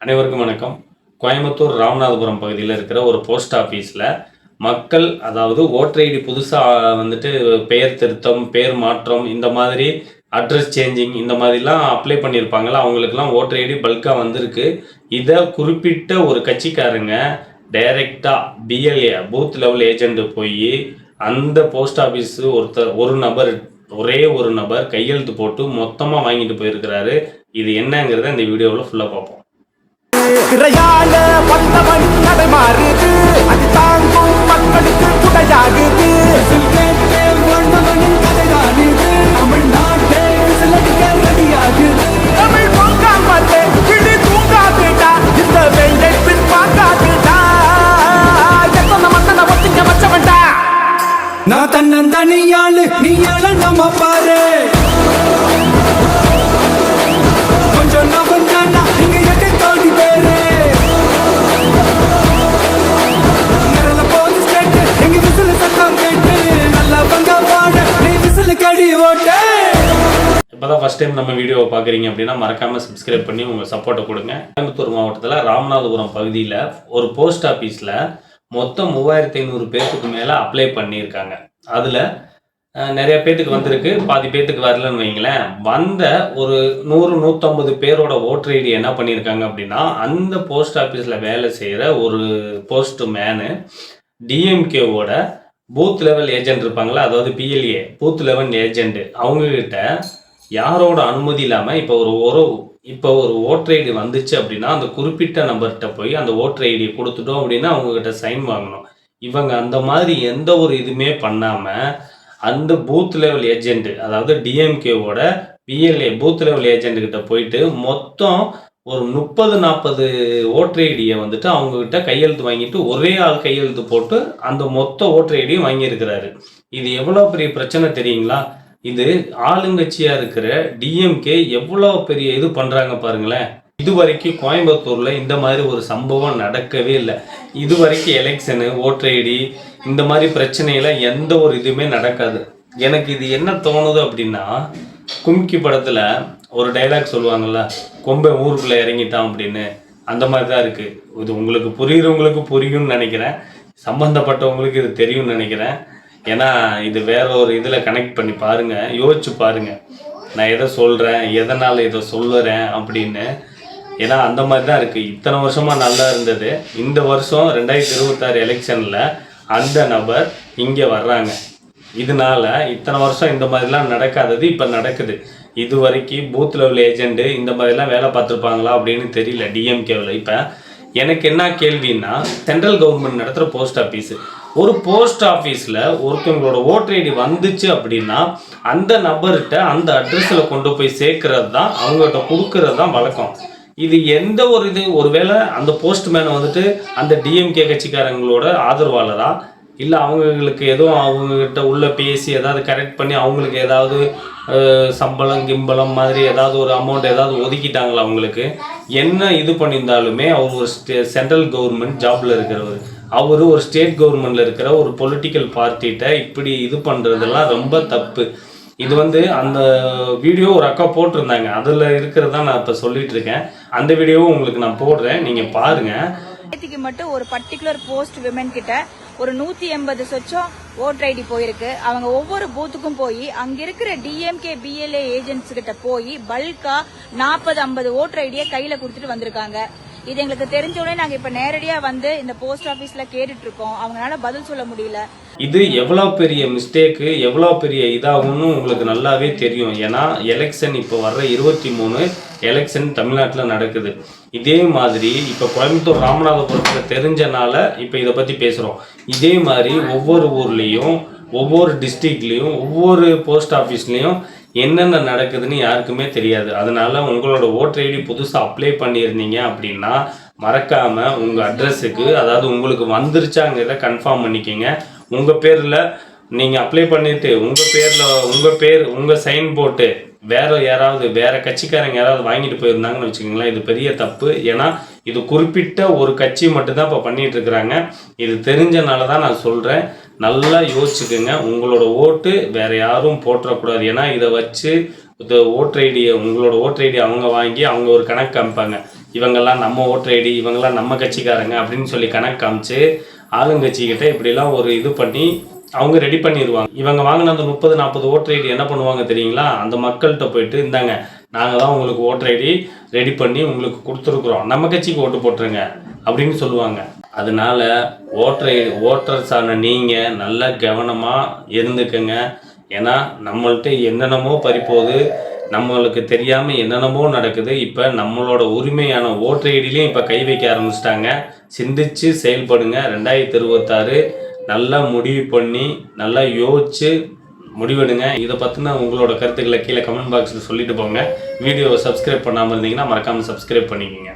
அனைவருக்கும் வணக்கம். கோயம்புத்தூர் ராமநாதபுரம் பகுதியில் இருக்கிற ஒரு போஸ்ட் ஆஃபீஸில் மக்கள், அதாவது ஓட்டர் ஐடி புதுசாக வந்துட்டு பெயர் திருத்தம், பெயர் மாற்றம், இந்த மாதிரி அட்ரஸ் சேஞ்சிங் இந்த மாதிரிலாம் அப்ளை பண்ணியிருப்பாங்களா, அவங்களுக்குலாம் ஓட்டர் ஐடி பல்காக வந்திருக்கு. இதை குறிப்பிட்ட ஒரு கட்சிக்காரங்க டைரெக்டாக பிஎல்ஏ பூத் லெவல் ஏஜென்ட்டு போய் அந்த போஸ்ட் ஆஃபீஸு ஒரே ஒரு நபர் கையெழுத்து போட்டு மொத்தமாக வாங்கிட்டு போயிருக்கிறாரு. இது என்னங்கிறத இந்த வீடியோவில் ஃபுல்லாக பார்ப்போம். திரையால வந்தவன் நடை மாறுது, அது தாங்கும் மக்களுக்கு துணையாகுது. தமிழ்நாட்டே ரெடியாகுது. தமிழ் பொங்காமலே கிளி தூங்காதுடா, இந்த வெள்ளை பின் பார்க்காதுடா. எத்தனை மத்தனை ஒத்திங்க வச்சவன்டா. நான் தன்னந்தனியாளு, நீ நம்ம பாரு. கொஞ்சம் நான் இங்க எட்டு தோண்டி பேரு எங்க விசில் சத்தம் கேட்டு நல்லா பங்க பாட நீ விசில் கடி ஓட்ட. இப்போதான் ஃபஸ்ட் டைம் நம்ம வீடியோவை பார்க்குறீங்க அப்படின்னா மறக்காமல் சப்ஸ்கிரைப் பண்ணி உங்கள் சப்போர்ட்டை கொடுங்க. கோயம்புத்தூர் மாவட்டத்தில் ராமநாதபுரம் பகுதியில் ஒரு போஸ்ட் ஆஃபீஸில் மொத்தம் 3500 பேர்த்துக்கு மேலே அப்ளை பண்ணியிருக்காங்க. அதில் நிறைய பேர்த்துக்கு வந்திருக்கு, பாதி பேர்த்துக்கு வரலன்னு வைங்களேன். வந்த ஒரு 100-150 பேரோட ஓட்டர் ஐடி என்ன பண்ணியிருக்காங்க அப்படின்னா, அந்த போஸ்ட் ஆஃபீஸில் வேலை செய்கிற ஒரு போஸ்ட் மேனு டிஎம்கேவோட பூத் லெவல் ஏஜென்ட் இருப்பாங்களா, அதாவது பிஎல்ஏ பூத் லெவல் ஏஜென்ட், அவங்கக்கிட்ட யாரோட அனுமதி இல்லாமல் இப்போ ஒரு ஓட்டர் ஐடி வந்துச்சு அப்படின்னா அந்த குறிப்பிட்ட நம்பர்கிட்ட போய் அந்த ஓட்டர் ஐடியை கொடுத்துட்டோம் அப்படின்னா அவங்கக்கிட்ட சைன் வாங்கணும். இவங்க அந்த மாதிரி எந்த ஒரு இதுவுமே பண்ணாமல் அந்த பூத் லெவல் ஏஜென்ட், அதாவது டிஎம்கேவோட பிஎல்ஏ பூத் லெவல் ஏஜென்ட்டுக்கிட்ட போயிட்டு மொத்தம் ஒரு 30-40 ஓட்டர் ஐடியை வந்துட்டு அவங்கக்கிட்ட கையெழுத்து வாங்கிட்டு ஒரே ஆள் கையெழுத்து போட்டு அந்த மொத்த ஓட்டர் ஐடியும் வாங்கியிருக்கிறாரு. இது எவ்வளோ பெரிய பிரச்சனை தெரியுங்களா? இது ஆளுங்கட்சியாக இருக்கிற டிஎம்கே எவ்வளோ பெரிய இது பண்ணுறாங்க பாருங்களேன். இது வரைக்கும் கோயம்புத்தூரில் இந்த மாதிரி ஒரு சம்பவம் நடக்கவே இல்லை. இது வரைக்கும் எலெக்ஷனு, ஓட்டர் ஐடி இந்த மாதிரி பிரச்சனையில் எந்த ஒரு இதுவுமே நடக்காது. எனக்கு இது என்ன தோணுது அப்படின்னா, கும்கி படத்தில் ஒரு டைலாக் சொல்லுவாங்கள்ல, கொம்பை ஊருக்குள்ளே இறங்கிட்டான் அப்படின்னு, அந்த மாதிரி தான் இருக்குது. இது உங்களுக்கு புரியுறவங்களுக்கு புரியும்னு நினைக்கிறேன், சம்மந்தப்பட்டவங்களுக்கு இது தெரியும்னு நினைக்கிறேன். ஏன்னா இது வேற ஒரு இதில் கனெக்ட் பண்ணி பாருங்கள், யோசிச்சு பாருங்கள் நான் எதை சொல்கிறேன், எதனால் இதை சொல்லுறேன் அப்படின்னு. ஏன்னா அந்த மாதிரி தான் இருக்குது. இத்தனை வருஷமாக நல்லா இருந்தது, இந்த வருஷம் 2026 எலெக்ஷனில் அந்த நபர் இங்கே வர்றாங்க. இதனால இத்தனை வருஷம் இந்த மாதிரிலாம் நடக்காதது இப்போ நடக்குது. இது வரைக்கும் பூத் லெவல் ஏஜென்ட்டு இந்த மாதிரிலாம் வேலை பார்த்துருப்பாங்களா அப்படின்னு தெரியல டிஎம்கேவில். இப்போ எனக்கு என்ன கேள்வின்னா, சென்ட்ரல் கவர்மெண்ட் நடத்துகிற போஸ்ட் ஆஃபீஸு, ஒரு போஸ்ட் ஆஃபீஸில் ஒருத்தவங்களோட ஓட்டர் ஐடி வந்துச்சு அப்படின்னா அந்த நபர்கிட்ட அந்த அட்ரஸில் கொண்டு போய் சேர்க்கறது தான், அவங்ககிட்ட கொடுக்கறது தான் வழக்கம். இது எந்த ஒரு ஒருவேளை அந்த போஸ்ட்மேனை வந்துட்டு அந்த டிஎம்கே கட்சிக்காரங்களோட ஆதரவாளரா, இல்லை அவங்களுக்கு எதுவும் அவங்கக்கிட்ட உள்ள பேசி ஏதாவது கரெக்ட் பண்ணி அவங்களுக்கு ஏதாவது சம்பளம் கிம்பளம் மாதிரி ஏதாவது ஒரு அமௌண்ட் ஏதாவது ஒதுக்கிட்டாங்களா, அவங்களுக்கு என்ன இது பண்ணியிருந்தாலுமே அவர் ஒரு சென்ட்ரல் கவர்மெண்ட் ஜாபில் இருக்கிறவர், அவர் ஒரு ஸ்டேட் கவர்மெண்ட்டில் இருக்கிற ஒரு பொலிட்டிக்கல் பார்ட்டிகிட்ட இப்படி இது பண்ணுறதெல்லாம் ரொம்ப தப்பு. இது அந்த வீடியோ ஒரு அக்கா போட்டிருந்தாங்க, அதில் இருக்கிறதா நான் இப்போ சொல்லிட்டு இருக்கேன். அந்த வீடியோவும் உங்களுக்கு நான் போடுறேன், நீங்கள் பாருங்கள். நேற்றுக்கு மட்டும் ஒரு பர்டிகுலர் போஸ்ட் விமன் கிட்ட ஒரு 180 சொச்சம் ஓட்டர் ஐடி போயிருக்கு. அவங்க ஒவ்வொரு பூத்துக்கும் போய் அங்க இருக்கிற டிஎம்கே பிஎல்ஏ ஏஜென்ட்ஸ் கிட்ட போய் பல்கா 40-50 ஓட்டர் ஐடியை கையில கொடுத்துட்டு வந்திருக்காங்க. இது எங்களுக்கு தெரிஞ்ச உடனே நாங்க இப்ப நேரடியா இந்த போஸ்ட் ஆபீஸ்ல கேட்டுட்டு இருக்கோம். அவங்களால பதில் சொல்ல முடியல. இது எவ்வளோ பெரிய மிஸ்டேக்கு, எவ்வளோ பெரிய இதாகும்னு உங்களுக்கு நல்லாவே தெரியும். ஏன்னா எலெக்ஷன் இப்போ வர்ற 23 எலெக்ஷன் தமிழ்நாட்டில் நடக்குது. இதே மாதிரி இப்போ கோயம்புத்தூர் ராமநாதபுரத்தில் தெரிஞ்சனால இப்போ இதை பற்றி பேசுகிறோம். இதே மாதிரி ஒவ்வொரு ஊர்லேயும், ஒவ்வொரு டிஸ்ட்ரிக்ட்லேயும், ஒவ்வொரு போஸ்ட் ஆஃபீஸ்லேயும் என்னென்ன நடக்குதுன்னு யாருக்குமே தெரியாது. அதனால் உங்களோட ஓட்டர் ஐடி புதுசாக அப்ளை பண்ணியிருந்தீங்க அப்படின்னா மறக்காமல் உங்கள் அட்ரஸுக்கு, அதாவது உங்களுக்கு வந்துருச்சாங்கிறத கன்ஃபார்ம் பண்ணிக்கோங்க. உங்கள் பேரில் நீங்கள் அப்ளை பண்ணிவிட்டு உங்கள் பேர் உங்கள் சைன் போட்டு வேறு கட்சிக்காரங்க யாராவது வாங்கிட்டு போயிருந்தாங்கன்னு வச்சுக்கோங்களேன், இது பெரிய தப்பு. ஏன்னா இது குறிப்பிட்ட ஒரு கட்சி மட்டும்தான் இப்போ பண்ணிகிட்டு இருக்கிறாங்க. இது தெரிஞ்சனால தான் நான் சொல்கிறேன், நல்லா யோசிச்சுக்கோங்க. உங்களோட ஓட்டு வேறு யாரும் போட்டுறக்கூடாது. ஏன்னா இதை வச்சு ஓட்டர் ஐடியை, உங்களோட ஓட்டர் ஐடி அவங்க வாங்கி அவங்க ஒரு கணக்கு காமிப்பாங்க. இவங்கெல்லாம் நம்ம ஓட்டர் ஐடி, இவங்கெல்லாம் நம்ம கட்சிக்காரங்க அப்படின்னு சொல்லி கணக்கு காமிச்சு ஆளுங்கட்சிக்கிட்ட இப்படிலாம் ஒரு இது பண்ணி அவங்க ரெடி பண்ணிடுவாங்க. இவங்க வாங்கின அந்த 30-40 ஓட்டர் ஐடி என்ன பண்ணுவாங்க தெரியுங்களா? அந்த மக்கள்கிட்ட போயிட்டு, இந்தாங்க நாங்கள் தான் உங்களுக்கு ஓட்டர் ஐடி ரெடி பண்ணி உங்களுக்கு கொடுத்துருக்குறோம், நம்ம கட்சிக்கு ஓட்டு போட்டுருங்க அப்படின்னு சொல்லுவாங்க. அதனால ஓட்டர்ஸான நீங்கள் நல்லா கவனமாக இருந்துக்கங்க. ஏன்னா நம்மள்ட்ட என்னென்னமோ பறிப்போது, நம்மளுக்கு தெரியாமல் என்னென்னமோ நடக்குது. இப்போ நம்மளோட உரிமையான ஓட்டர் ஐடிலையும் இப்போ கை வைக்க ஆரம்பிச்சிட்டாங்க. சிந்திச்சு செயல்படுங்க. 2026 நல்லா முடிவு பண்ணி நல்லா யோசிச்சு முடிவெடுங்க. இதை பற்றின உங்களோட கருத்துக்களை கீழே கமெண்ட் பாக்ஸில் சொல்லிட்டு போங்க. வீடியோவை சப்ஸ்கிரைப் பண்ணாமல் இருந்தீங்கன்னா மறக்காமல் சப்ஸ்கிரைப் பண்ணிக்கோங்க.